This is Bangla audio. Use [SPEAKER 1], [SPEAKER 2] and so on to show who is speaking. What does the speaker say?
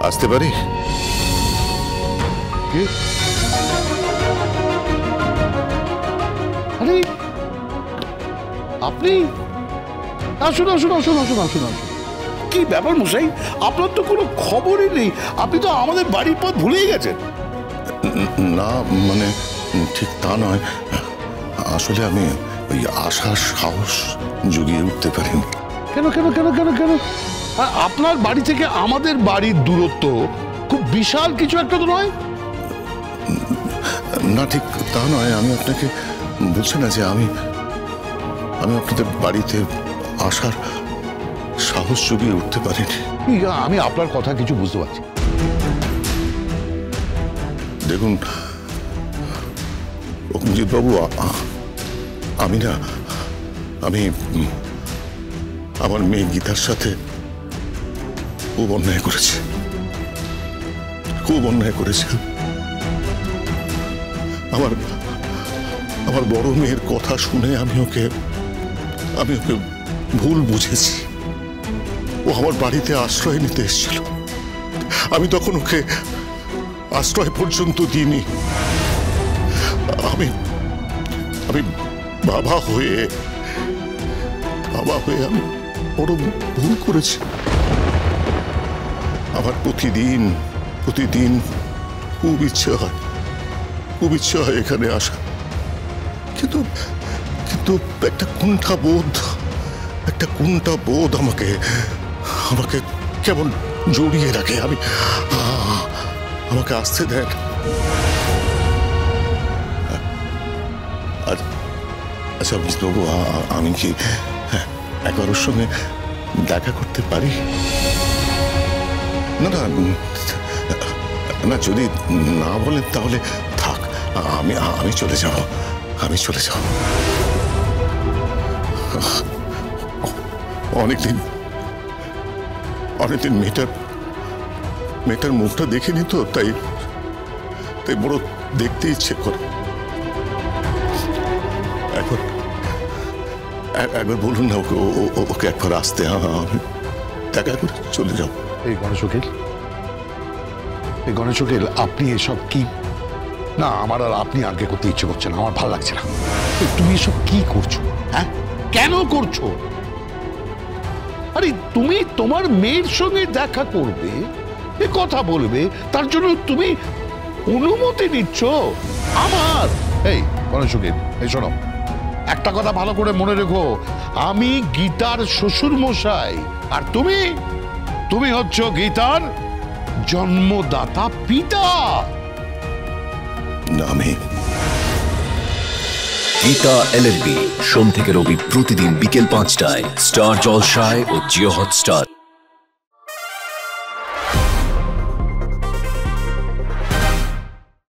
[SPEAKER 1] আসতে পারি?
[SPEAKER 2] আরে আপনি আসুন আসুন আসুন আসুন আসুন আসুন। কি ব্যাপার মশাই, আপনার তো কোনো খবরই নেই, আপনি তো আমাদের বাড়ির পথ ভুলেই গেছেন।
[SPEAKER 1] না মানে ঠিক তা নয়, আসলে আমি ওই আশার সাহস জুগিয়ে উঠতে পারিনি।
[SPEAKER 2] কেন কেন কেন কেন কেন আপনার বাড়ি থেকে আমাদের বাড়ির দূরত্ব খুব বিশাল কিছু একটা তো নয়।
[SPEAKER 1] না ঠিক তা নয়, আমি আপনাকে বলছি না যে আমি আপনাদের বাড়িতে আসার সাহস জুগিয়ে উঠতে পারিনি।
[SPEAKER 2] আমি আপনার কথা কিছু বুঝতে পারছি।
[SPEAKER 1] দেখুন অঞ্জিত বাবু, আমি আমার মেয়ে গীতার সাথে খুব অন্যায় করেছি, খুব অন্যায় করেছি। আমার বড় মেয়ের কথা শুনে আমি ওকে ভুল বুঝেছি। ও আমার বাড়িতে আশ্রয় নিতে এসেছিল, আমি তখন ওকে আশ্রয় পর্যন্ত দিইনি। আমি বাবা হয়ে আমি বড় ভুল করেছি। আমার প্রতিদিন খুব ইচ্ছে হয় এখানে আসা, কিন্তু একটা কোনটা বোধ আমাকে কেমন জড়িয়ে রাখে। আমাকে আসতে দেন। আচ্ছা বাবু, আমি কি একবার ওর সঙ্গে দেখা করতে পারি? না না না, যদি না বলেন তাহলে থাক, আমি চলে যাব। অনেকদিন মেয়েটার মুখটা দেখিনি তো, তাই বড় দেখতে ইচ্ছে করে। একবার বলুন না ওকে একবার আসতে, আমি দেখা করে চলে যাব।
[SPEAKER 2] এই গণেশ উকিল, আপনি এসব কি? না, আমার আর আপনি আগে করতে ইচ্ছে করছে না, আমার ভালো লাগছে না। তুমি এসব কি করছো? হ্যাঁ, কেন করছো? আরে তুমি তোমার মেয়ের সঙ্গে দেখা করবে, এ কথা বলবে, তার জন্য তুমি অনুমতি নিচ্ছ আমার? এই গণেশ উকিল, এই শোনো, একটা কথা ভালো করে মনে রেখো, আমি গীতার শ্বশুর মশাই, আর তুমি হচ্ছ গীতার জন্মদাতা পিতা।
[SPEAKER 1] আমি
[SPEAKER 3] গীতা LLB সোম থেকে রবি প্রতিদিন বিকেল 5টায় স্টার জলসায় ও জিও হটস্টার।